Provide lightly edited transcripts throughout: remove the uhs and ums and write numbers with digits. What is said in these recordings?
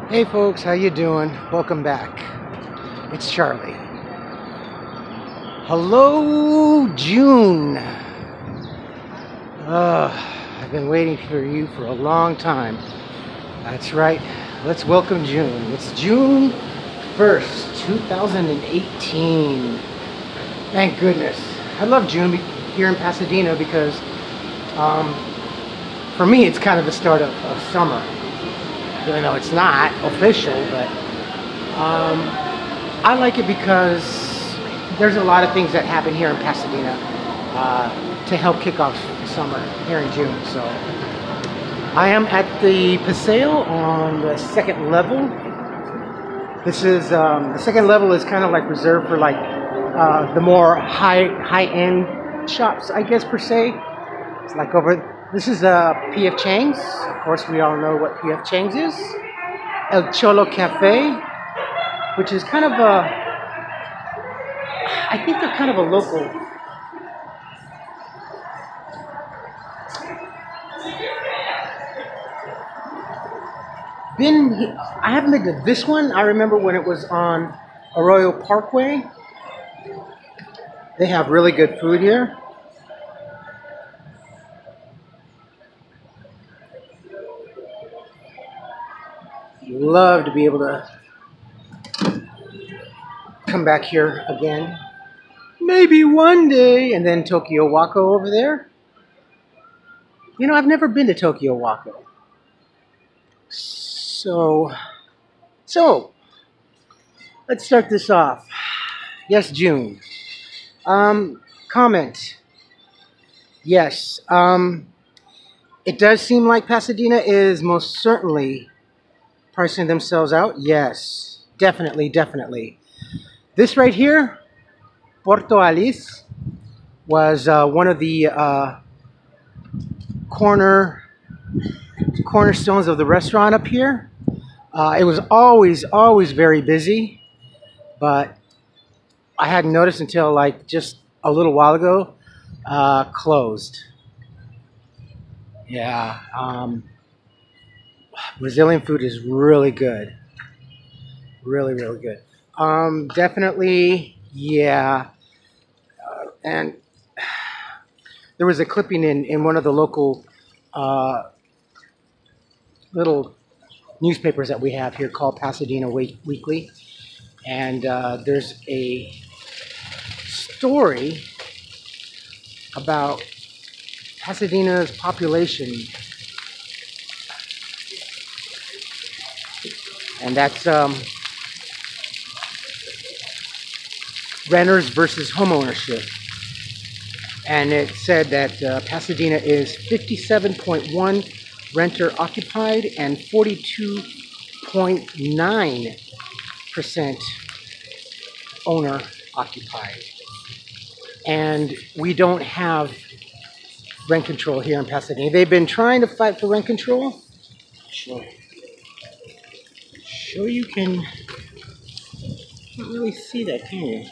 Hey folks, how you doing? Welcome back. It's Charlie. Hello, June. I've been waiting for you for a long time. That's right. Let's welcome June. It's June 1st, 2018. Thank goodness. I love June here in Pasadena because for me it's kind of the start of summer. Even though it's not official, but I like it because there's a lot of things that happen here in Pasadena to help kick off summer here in June. So I am at the Paseo on the second level. This is the second level is kind of like reserved for like the more high-end shops, I guess per se. It's like over. This is P.F. Chang's. Of course, we all know what P.F. Chang's is. El Cholo Cafe, which is kind of a, I think they're kind of a local. I haven't been to this one. I remember when it was on Arroyo Parkway. They have really good food here. Love to be able to come back here again. Maybe one day. And then Tokyo Wako over there. You know, I've never been to Tokyo Wako. So let's start this off. Yes, June. Comment. Yes. It does seem like Pasadena is most certainly pricing themselves out. Yes, definitely. This right here, Porto Alice, was one of the cornerstones of the restaurant up here. It was always very busy, but I hadn't noticed until like just a little while ago, closed. Yeah. Brazilian food is really good. Really good. Definitely, yeah. And there was a clipping in one of the local little newspapers that we have here called Pasadena Weekly. And there's a story about Pasadena's population. And that's renters versus homeownership. And it said that Pasadena is 57.1 renter occupied and 42.9% owner occupied. And we don't have rent control here in Pasadena. They've been trying to fight for rent control. Sure. You can't really see that, can you?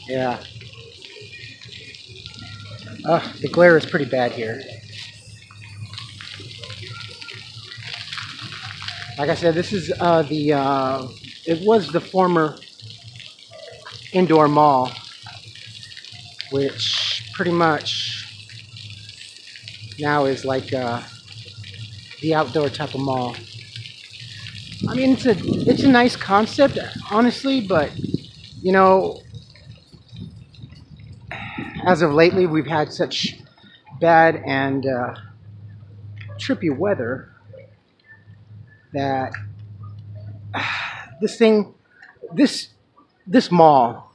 Yeah. The glare is pretty bad here. Like I said, this is it was the former indoor mall, which pretty much now is like the outdoor type of mall. I mean, it's a nice concept, honestly, but you know, as of lately, we've had such bad and trippy weather that this mall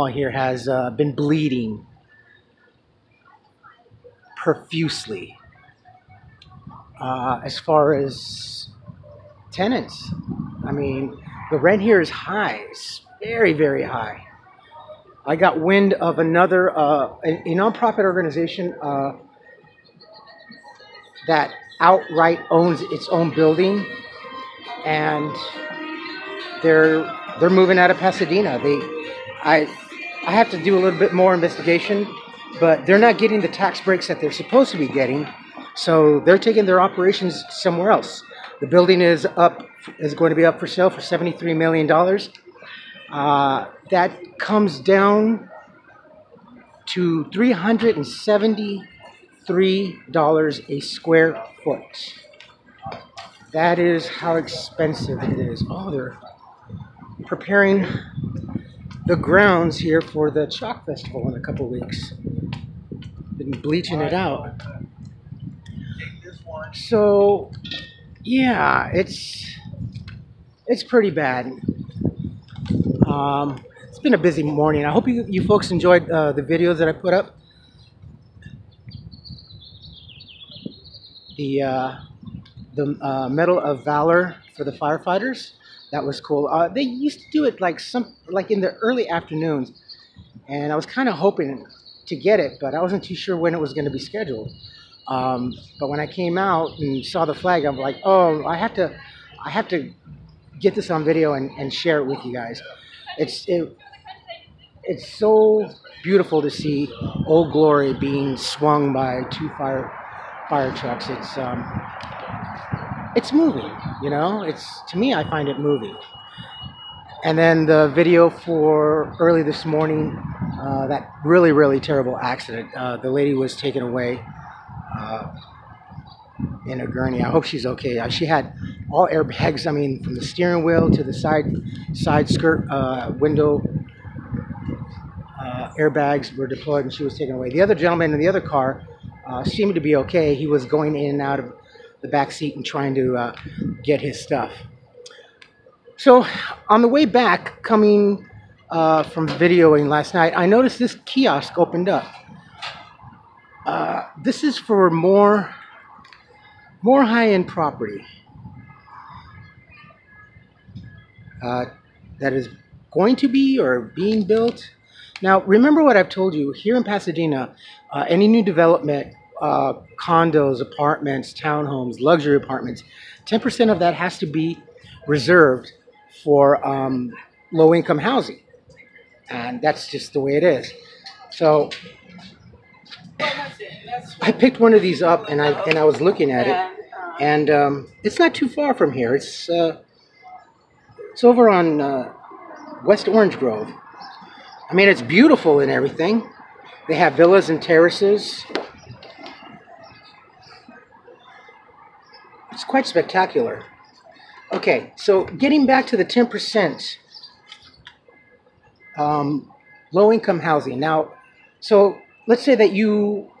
here has been bleeding profusely as far as tenants. I mean, the rent here is high. It's very high. I got wind of another a nonprofit organization that outright owns its own building, and they're moving out of Pasadena. I have to do a little bit more investigation but they're not getting the tax breaks that they're supposed to be getting, so they're taking their operations somewhere else. The building is going to be up for sale for $73 million. That comes down to $373 a square foot. That is how expensive it is. Oh, they're preparing the grounds here for the Chalk Festival in a couple weeks. Been bleaching it out. So, yeah, it's pretty bad. It's been a busy morning. I hope you folks enjoyed the videos that I put up. The Medal of Valor for the firefighters. That was cool. They used to do it like in the early afternoons, and I was kind of hoping to get it, but I wasn't too sure when it was going to be scheduled. But when I came out and saw the flag, I'm like, oh, I have to get this on video and share it with you guys. It's so beautiful to see Old Glory being swung by two fire trucks. It's moving, you know. To me, I find it moving. And then the video for early this morning, that really terrible accident. The lady was taken away in a gurney. I hope she's okay. She had all airbags. I mean, from the steering wheel to the side skirt window. Airbags were deployed, and she was taken away. The other gentleman in the other car seemed to be okay. He was going in and out of the back seat and trying to get his stuff. So on the way back, coming from videoing last night, I noticed this kiosk opened up. This is for more high-end property that is going to be or being built. Now, remember what I've told you. Here in Pasadena, any new development, condos, apartments, townhomes, luxury apartments, 10% of that has to be reserved for low-income housing. And that's just the way it is. So I picked one of these up, and I was looking at it, and it's not too far from here. It's over on West Orange Grove. I mean, it's beautiful and everything. They have villas and terraces. It's quite spectacular. Okay, so getting back to the 10% low-income housing. Now, so let's say that you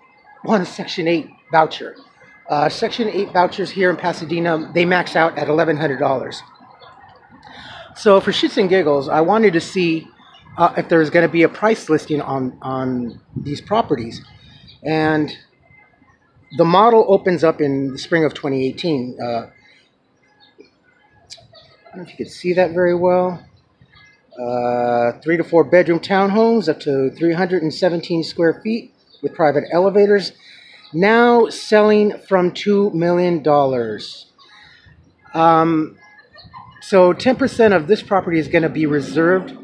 want a Section 8 voucher. Section 8 vouchers here in Pasadena, they max out at $1,100. So for shits and giggles, I wanted to see if there's going to be a price listing on these properties. And the model opens up in the spring of 2018. I don't know if you can see that very well. 3 to 4 bedroom townhomes up to 317 square feet with private elevators. Now selling from $2 million. So 10% of this property is going to be reserved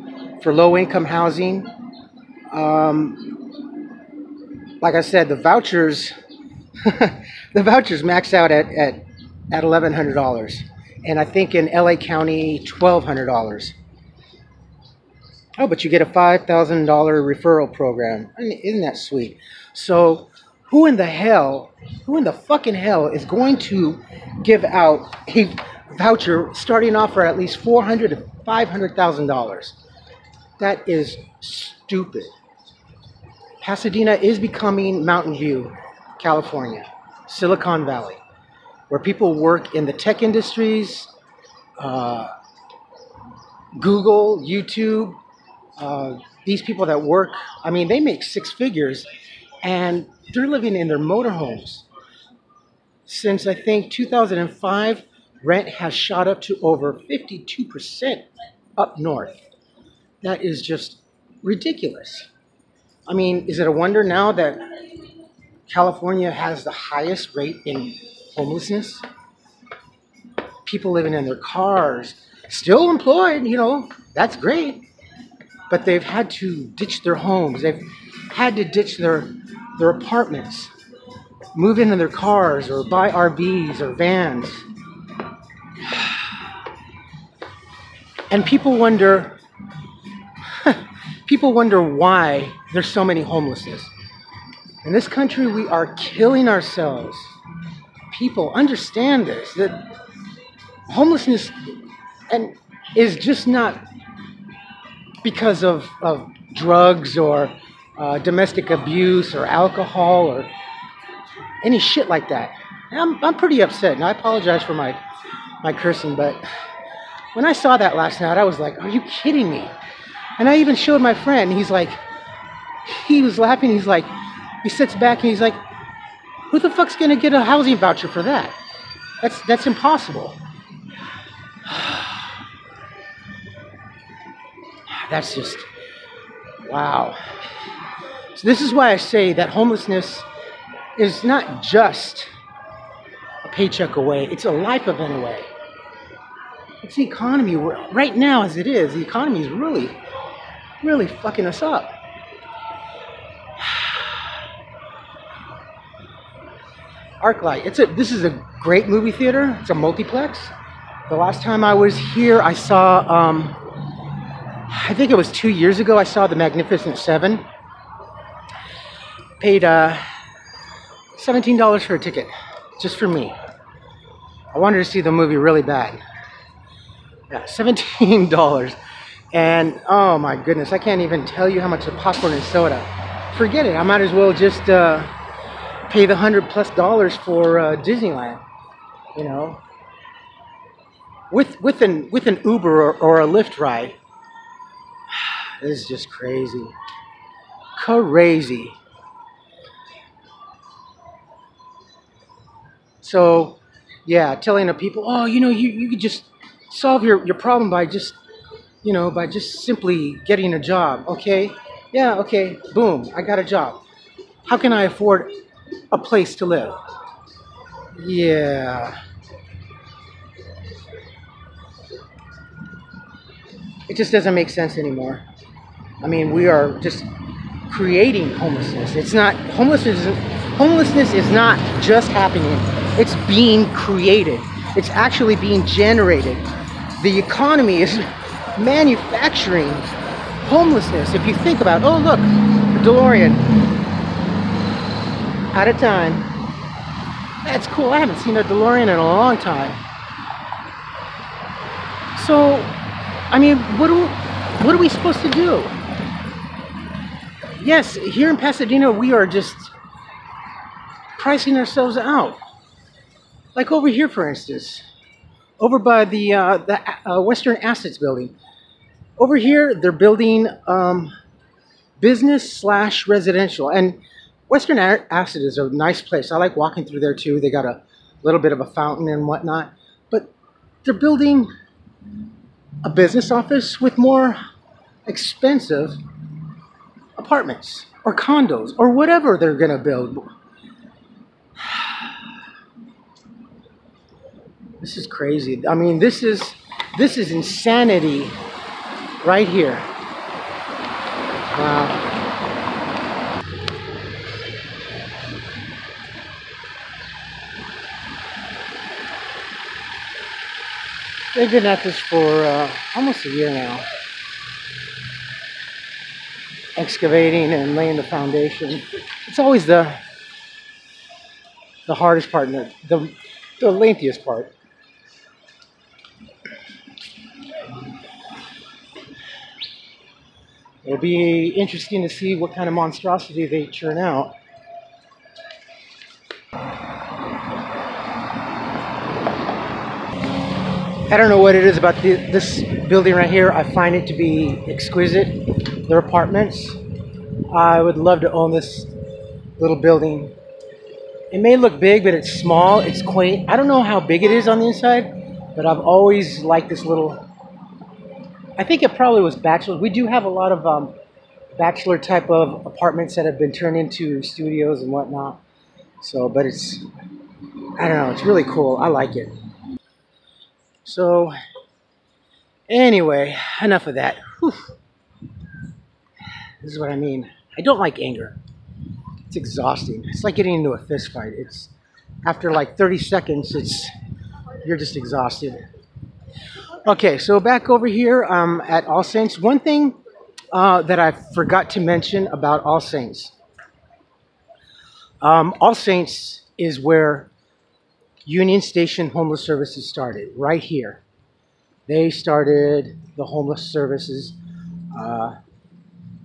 for low-income housing. Like I said, the vouchers, the vouchers max out at $1,100, and I think in LA County $1,200. Oh, but you get a $5,000 referral program. I mean, isn't that sweet? So, who in the fucking hell is going to give out a voucher starting off for at least $400,000 to $500,000? That is stupid. Pasadena is becoming Mountain View, California, Silicon Valley, where people work in the tech industries, Google, YouTube. These people that work, I mean, they make 6 figures, and they're living in their motorhomes. Since I think 2005, rent has shot up to over 52% up north. That is just ridiculous. I mean, is it a wonder now that California has the highest rate in homelessness? People living in their cars, still employed, you know, that's great. But they've had to ditch their homes. They've had to ditch their apartments, move into their cars, or buy RVs or vans. And people wonder why there's so many homelessness. In this country, we are killing ourselves. People understand this, that homelessness is just not because of drugs or domestic abuse or alcohol or any shit like that. And I'm pretty upset, and I apologize for my cursing, but when I saw that last night, I was like, are you kidding me? And I even showed my friend. He was laughing. He sits back and he's like, who the fuck's gonna get a housing voucher for that? That's impossible. That's just, wow. So this is why I say that homelessness is not just a paycheck away. It's a life event away. It's the economy. Right now, as it is, the economy is really, really fucking us up. ArcLight. This is a great movie theater. It's a multiplex. The last time I was here, I saw, I think it was 2 years ago, I saw The Magnificent Seven. Paid $17 for a ticket, just for me. I wanted to see the movie really bad. Yeah, $17. And oh my goodness, I can't even tell you how much the popcorn and soda. Forget it, I might as well just pay the $100+ for Disneyland, you know. With an Uber or a Lyft ride. This is just crazy. Crazy. So, yeah, telling the people, oh, you know, you could just solve your problem by just simply getting a job, okay? Yeah, okay, boom, I got a job. How can I afford a place to live? Yeah. It just doesn't make sense anymore. I mean, we are just creating homelessness. It's not, homelessness is not just happening. It's being created. It's actually being generated. The economy is manufacturing homelessness. If you think about, oh look, the DeLorean. Out of time. That's cool. I haven't seen a DeLorean in a long time. So, I mean, what are we supposed to do? Yes, here in Pasadena, we are just pricing ourselves out. Like over here, for instance, over by the Western Assets building. Over here, they're building business/residential, and Western Asset is a nice place. I like walking through there too. They got a little bit of a fountain and whatnot, but they're building a business office with more expensive apartments or condos or whatever they're gonna build. This is crazy. I mean, this is insanity right here. Wow. They've been at this for almost a year now. Excavating and laying the foundation. It's always the hardest part, and the lengthiest part. It'll be interesting to see what kind of monstrosity they churn out. I don't know what it is about this building right here. I find it to be exquisite. Their apartments. I would love to own this little building. It may look big, but it's small. It's quaint. I don't know how big it is on the inside, but I've always liked this little... I think it probably was bachelor. We do have a lot of bachelor type of apartments that have been turned into studios and whatnot. So, but it's... I don't know. It's really cool. I like it. So, anyway, enough of that. Whew. This is what I mean. I don't like anger. It's exhausting. It's like getting into a fist fight. It's after like 30 seconds, you're just exhausted. Okay, so back over here at All Saints. One thing that I forgot to mention about All Saints. All Saints is where Union Station Homeless Services started, right here. They started the homeless services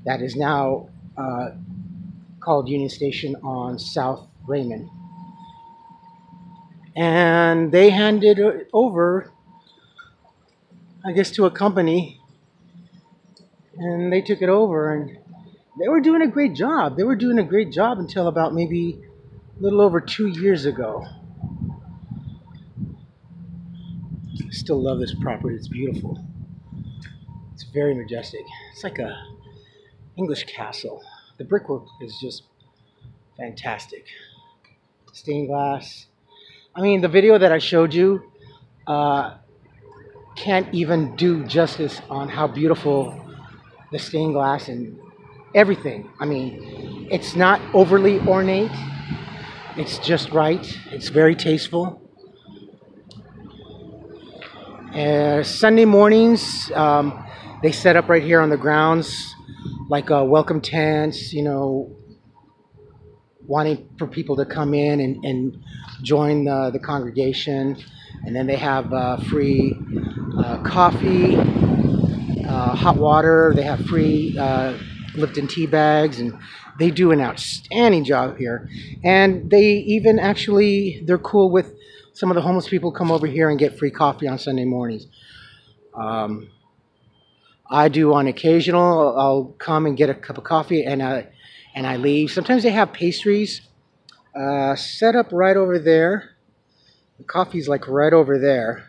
that is now called Union Station on South Raymond. And they handed it over, I guess, to a company, and they took it over, and they were doing a great job. They were doing a great job until about maybe a little over 2 years ago. I still love this property. It's beautiful. It's very majestic. It's like a English castle. The brickwork is just fantastic. Stained glass. I mean, the video that I showed you can't even do justice on how beautiful the stained glass and everything. I mean, it's not overly ornate. It's just right. It's very tasteful. Sunday mornings, they set up right here on the grounds, like welcome tents, you know, wanting for people to come in and join the congregation. And then they have free coffee, hot water. They have free Lipton tea bags, and they do an outstanding job here. And they even actually, they're cool with some of the homeless people come over here and get free coffee on Sunday mornings. I do on occasional. I'll come and get a cup of coffee and I leave. Sometimes they have pastries set up right over there. The coffee's like right over there.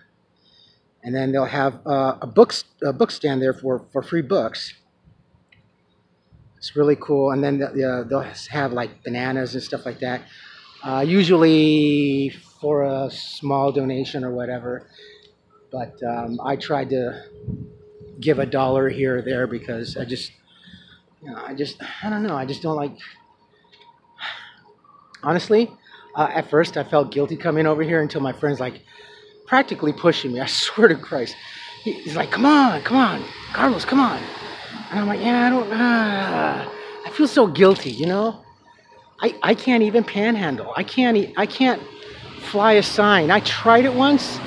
And then they'll have a book stand there for free books. It's really cool. And then they'll have like bananas and stuff like that. Usually for a small donation or whatever. But I tried to give $1 here or there because I don't know. I just don't like. Honestly, at first I felt guilty coming over here until my friend's like practically pushing me. I swear to Christ. He's like, come on, Carlos, come on. And I'm like, yeah, I feel so guilty, you know? I can't even panhandle. I can't fly a sign. I tried it once.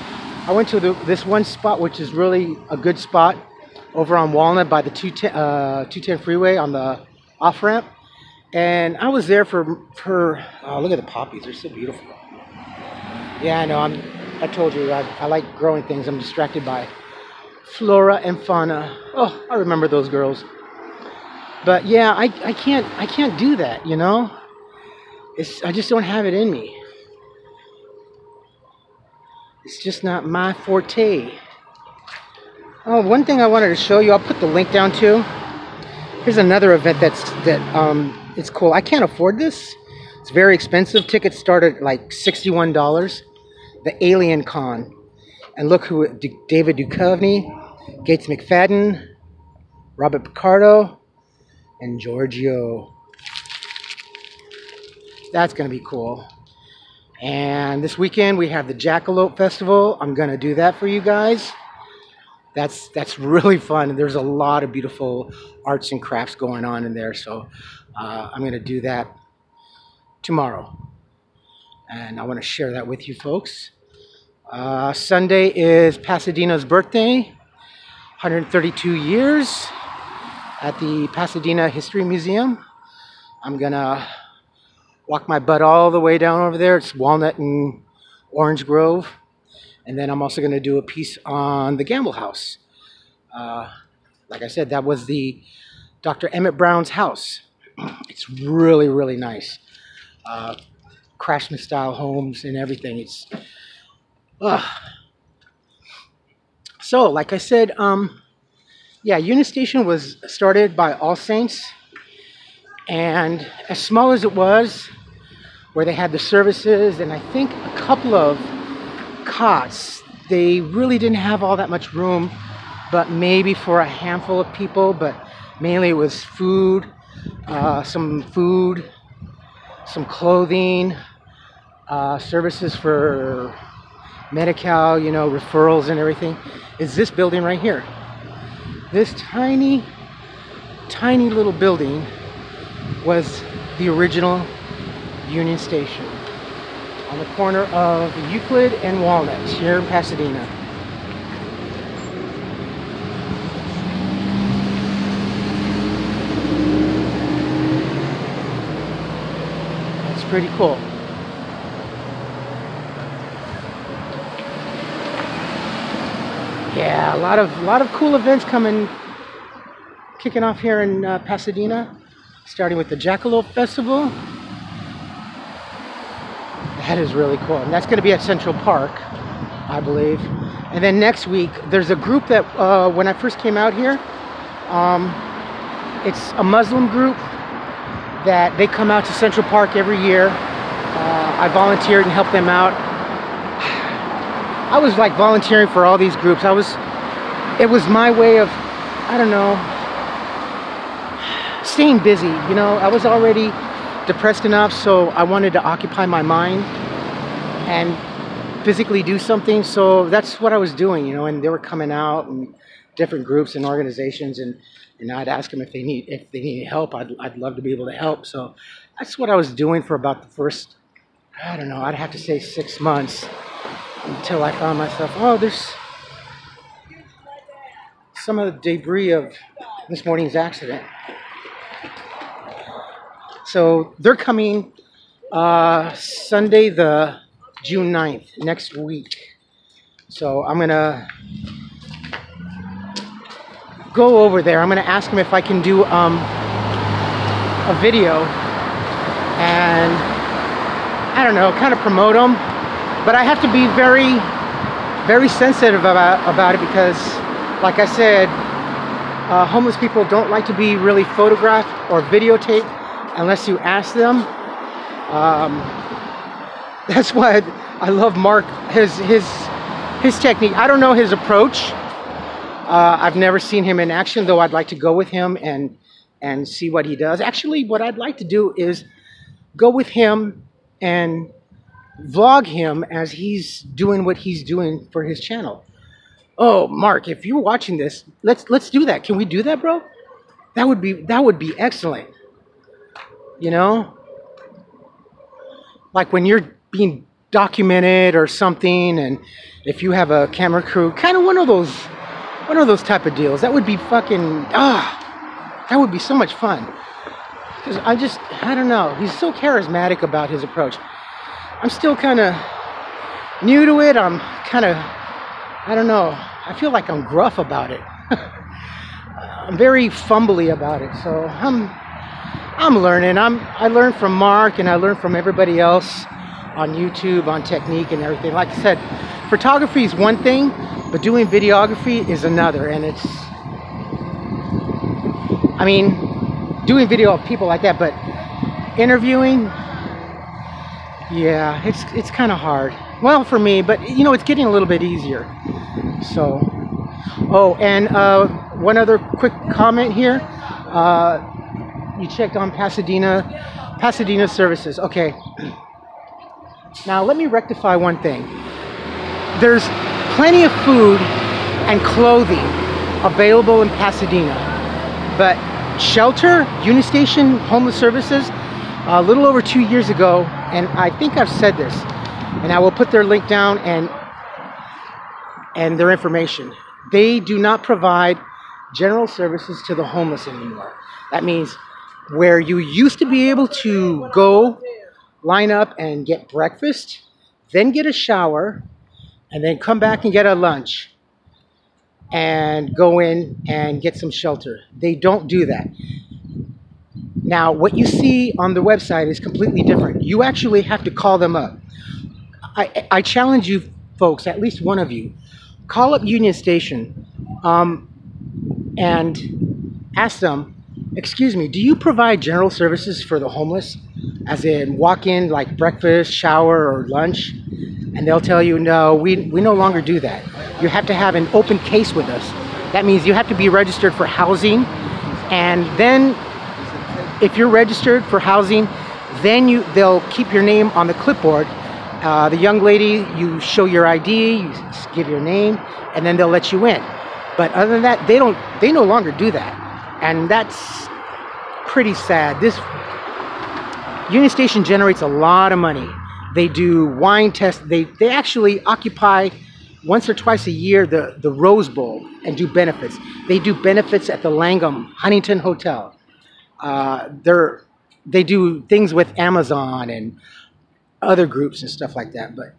I went to this one spot, which is really a good spot, over on Walnut by the 210 freeway on the off-ramp. And I was there for oh, look at the poppies. They're so beautiful. Yeah, I know. I told you, I like growing things. I'm distracted by flora and fauna. Oh, I remember those girls. But yeah, I can't do that, you know? I just don't have it in me. It's just not my forte. Oh, one thing I wanted to show you, I'll put the link down too. Here's another event it's cool. I can't afford this. It's very expensive. Tickets start at like $61. The Alien Con. And look who, David Duchovny, Gates McFadden, Robert Picardo, and Giorgio. That's going to be cool. And this weekend we have the Jackalope Festival. I'm going to do that for you guys. That's really fun. And there's a lot of beautiful arts and crafts going on in there. So I'm going to do that tomorrow. And I want to share that with you folks. Sunday is Pasadena's birthday. 132 years at the Pasadena History Museum. I'm going to walk my butt all the way down over there. It's Walnut and Orange Grove. And then I'm also going to do a piece on the Gamble House. Like I said, that was the Dr. Emmett Brown's house. It's really, really nice. Craftsman style homes and everything. It's so, like I said, yeah, Union Station was started by All Saints. And as small as it was, where they had the services and I think a couple of cots, they really didn't have all that much room, but maybe for a handful of people, but mainly it was food some food, some clothing, services for Medi-Cal, you know, referrals and everything, is this building right here. This tiny, tiny little building was the original Union Station on the corner of Euclid and Walnut here in Pasadena. That's pretty cool. Yeah, a lot of cool events kicking off here in Pasadena, starting with the Jackalope Festival. That is really cool, and that's going to be at Central Park, I believe. And then next week, there's a group that when I first came out here, it's a Muslim group that they come out to Central Park every year. I volunteered and helped them out. I was like volunteering for all these groups. It was my way of, I don't know, staying busy. You know, I was already depressed enough, so I wanted to occupy my mind and physically do something. So that's what I was doing, you know, and they were coming out and different groups and organizations, and I'd ask them if they needed help. I'd love to be able to help. So that's what I was doing for about the first, I don't know, I'd have to say 6 months, until I found myself, oh, there's some of the debris of this morning's accident. So they're coming Sunday the June 9th, next week. So I'm gonna go over there. I'm gonna ask them if I can do a video and, I don't know, kind of promote them. But I have to be very, very sensitive about it because, like I said, homeless people don't like to be really photographed or videotaped unless you ask them. That's why I love Mark, his technique. I don't know his approach. I've never seen him in action, though I'd like to go with him and see what he does. Actually, what I'd like to do is go with him and vlog him as he's doing what he's doing for his channel. Oh, Mark, if you're watching this, let's do that. Can we do that, bro? That would be excellent. You know, like when you're being documented or something, and if you have a camera crew, kind of one of those type of deals. That would be fucking that would be so much fun. Because I don't know. He's so charismatic about his approach. I'm still kind of new to it. I'm kind of, I don't know. I feel like I'm gruff about it. I'm very fumbly about it. So I'm learning. I learned from Mark, and I learned from everybody else on YouTube on technique and everything. Like I said, photography is one thing, but doing videography is another. And it's, I mean, doing video of people like that, but interviewing, yeah, it's kind of hard. Well, for me, but you know, it's getting a little bit easier. So, oh, and one other quick comment here. You checked on Pasadena services. Okay. Now let me rectify one thing. There's plenty of food and clothing available in Pasadena, but shelter, Union Station, homeless services, a little over 2 years ago, and I think I've said this, and I will put their link down and their information. They do not provide general services to the homeless anymore. That means where you used to be able to go line up and get breakfast, then get a shower, and then come back and get a lunch and go in and get some shelter. They don't do that. Now, what you see on the website is completely different. You actually have to call them up. I challenge you folks, at least one of you, call up Union Station and ask them, excuse me, do you provide general services for the homeless? As in walk-in, like breakfast, shower, or lunch? And they'll tell you, no, we no longer do that. You have to have an open case with us. That means you have to be registered for housing, and then if you're registered for housing, then they'll keep your name on the clipboard. The young lady, you show your ID, you give your name, and then they'll let you in. But other than that, they no longer do that. And that's pretty sad. This Union Station generates a lot of money. They do wine tests. They actually occupy once or twice a year the Rose Bowl and do benefits. They do benefits at the Langham Huntington Hotel. They do things with Amazon and other groups and stuff like that. But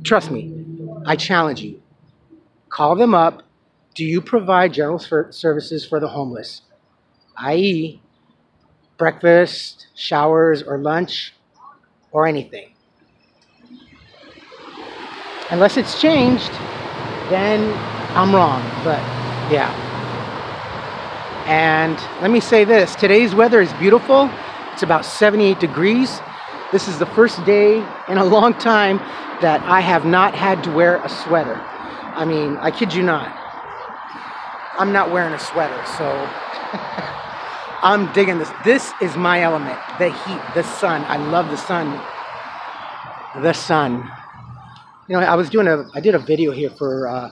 trust me, I challenge you. Call them up. Do you provide general services for the homeless? I.e., breakfast, showers, or lunch, or anything. Unless it's changed, then I'm wrong. But yeah. And let me say this. Today's weather is beautiful. It's about 78 degrees. This is the first day in a long time that I have not had to wear a sweater. I mean, I kid you not. I'm not wearing a sweater, so I'm digging this. This is my element. The heat, the sun. I love the sun. The sun. You know, I did a video here for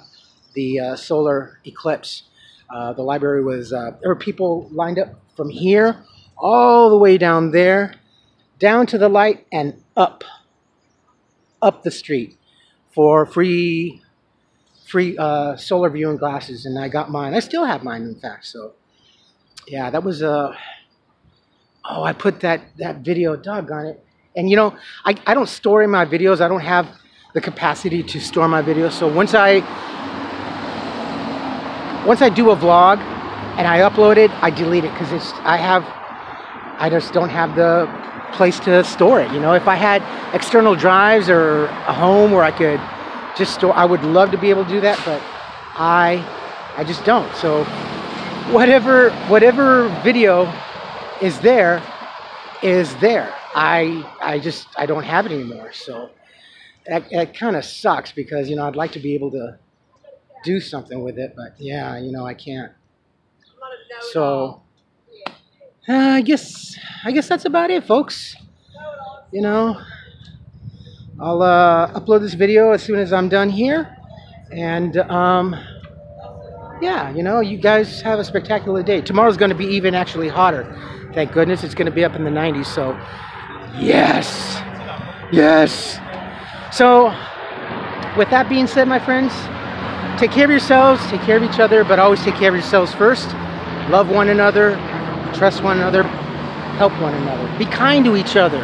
the solar eclipse. The library was, there were people lined up from here all the way down there, down to the light and up the street for free solar viewing glasses, and I got mine. I still have mine, in fact. So yeah, that was I put that video, doggone it. And you know, I don't store in my videos. I don't have the capacity to store my videos. So once I do a vlog and I upload it, I delete it because I just don't have the place to store it. You know, if I had external drives or a home where I could just store, I would love to be able to do that, but I just don't. So whatever video is there is there. I don't have it anymore. So that kind of sucks because, you know, I'd like to be able to do something with it, but yeah, you know, I can't. So I guess that's about it, folks. You know, I'll upload this video as soon as I'm done here, and yeah, you know, you guys have a spectacular day. Tomorrow's going to be even actually hotter. Thank goodness. It's going to be up in the 90s. So yes. So with that being said, my friends, take care of yourselves, take care of each other, but always take care of yourselves first. Love one another, trust one another, help one another. Be kind to each other.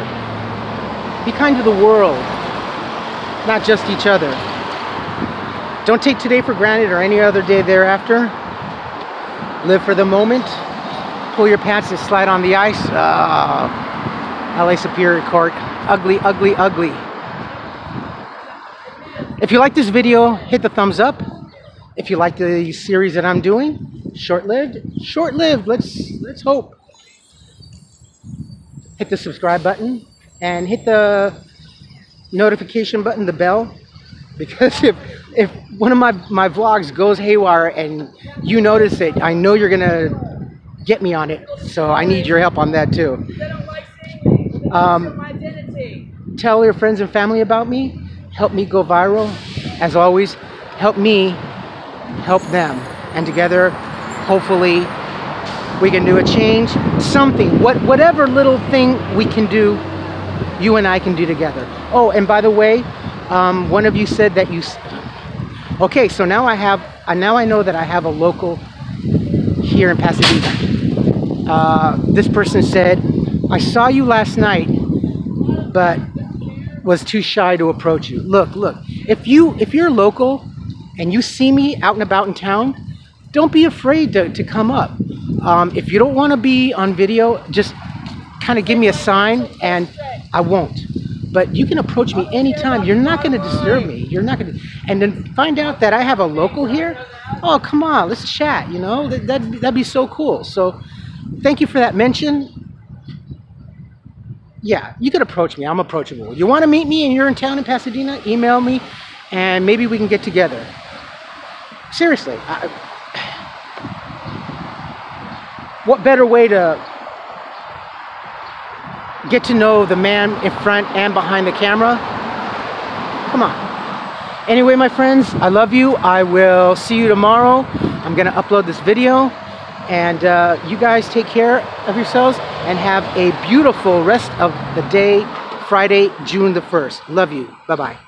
Be kind to the world, not just each other. Don't take today for granted or any other day thereafter. Live for the moment. Pull your pants and slide on the ice. LA Superior Court. Ugly, ugly, ugly. If you like this video, hit the thumbs up. If you like the series that I'm doing, short-lived, let's hope. Hit the subscribe button and hit the notification button, the bell, because if one of my vlogs goes haywire and you notice it, I know you're gonna get me on it, so I need your help on that too. Tell your friends and family about me. Help me go viral. As always, help me help them, and together hopefully we can do a change, something, whatever little thing we can do, you and I can do together. Oh, and by the way, one of you said that okay, so now I know that I have a local here in Pasadena. This person said, I saw you last night, but was too shy to approach you. Look, if you're local and you see me out and about in town, don't be afraid to come up. If you don't want to be on video, just kind of give me a sign and I won't. But you can approach me anytime. You're not going to disturb me. You're not going to. And then find out that I have a local here. Oh, come on, let's chat. You know, that'd be so cool. So thank you for that mention. Yeah, you could approach me. I'm approachable. You want to meet me and you're in town in Pasadena? Email me and maybe we can get together. Seriously. What better way to get to know the man in front and behind the camera. Come on. Anyway, my friends, I love you. I will see you tomorrow. I'm gonna upload this video, and you guys take care of yourselves and have a beautiful rest of the day, Friday, June the 1st. Love you. Bye-bye.